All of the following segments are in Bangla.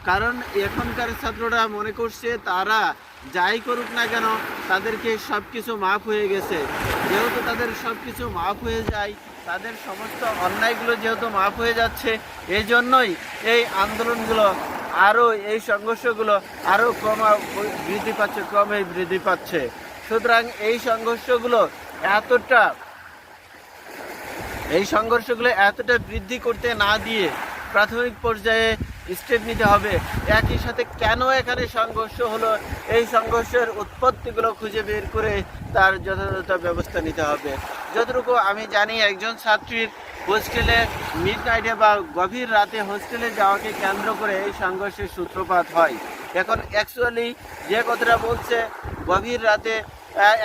কারণ এখনকার ছাত্ররা মনে করছে তারা যাই করুক না কেন তাদেরকে সব কিছু মাফ হয়ে গেছে। যেহেতু তাদের সব কিছু মাফ হয়ে যায়, তাদের সমস্ত অন্যায়গুলো যেহেতু মাফ হয়ে যাচ্ছে, এই জন্যই এই আন্দোলনগুলো আরও, এই সংঘর্ষগুলো আরও ক্রমে বৃদ্ধি পাচ্ছে। সুতরাং এই সংঘর্ষগুলো এতটা বৃদ্ধি করতে না দিয়ে প্রাথমিক পর্যায়ে স্টেপ নিতে হবে। একই সাথে কেন এখানে সংঘর্ষ হলো, এই সংঘর্ষের উৎপত্তিগুলো খুঁজে বের করে তার যথাযথ ব্যবস্থা নিতে হবে। যতটুকু আমি জানি, একজন ছাত্রীর হোস্টেলে মিডনাইটে বা গভীর রাতে হোস্টেলে যাওয়াকে কেন্দ্র করে এই সংঘর্ষের সূত্রপাত হয়। এখন অ্যাকচুয়ালি যে কথাটা বলছে, গভীর রাতে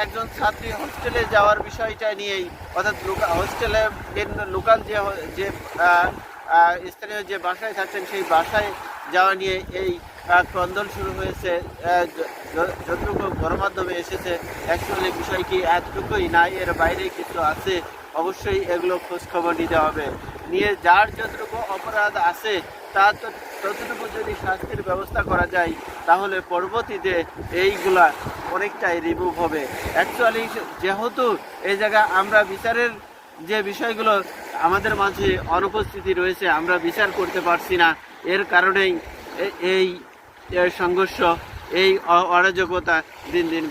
একজন ছাত্রী হোস্টেলে যাওয়ার বিষয়টা নিয়েই, অর্থাৎ হোস্টেলে লোকাল যে স্থানীয় যে বাসায় থাকছেন সেই বাসায় যাওয়া নিয়ে এই ক্রন্দন শুরু হয়েছে। যতটুকু গণমাধ্যমে এসেছে, অ্যাকচুয়ালি বিষয় কি এতটুকুই, না এর বাইরে কিছু আছে? অবশ্যই এগুলো খোঁজখবর নিতে হবে, নিয়ে যার যতটুকু অপরাধ আছে তার ততটুকু যদি শাস্তির ব্যবস্থা করা যায়, তাহলে পরবর্তীতে এইগুলা অনেকটাই রিমুভ হবে। অ্যাকচুয়ালি যেহেতু এই জায়গায় আমরা বিচারের যে বিষয়গুলো আমাদের মাঝে অনুপস্থিতি রয়েছে, আমরা বিচার করতে পারছি না, এর কারণেই এই সংঘর্ষ, এই অরাজকতা দিন দিন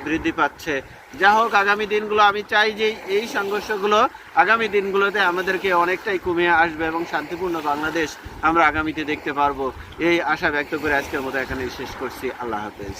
বৃদ্ধি পাচ্ছে। যা হোক, আগামী দিনগুলো আমি চাই যে এই সংঘর্ষগুলো আগামী দিনগুলোতে আমাদেরকে অনেকটাই কমিয়ে আসবে এবং শান্তিপূর্ণ বাংলাদেশ আমরা আগামীতে দেখতে পারবো, এই আশা ব্যক্ত করে আজকের মতো এখানেই শেষ করছি। আল্লাহ হাফেজ।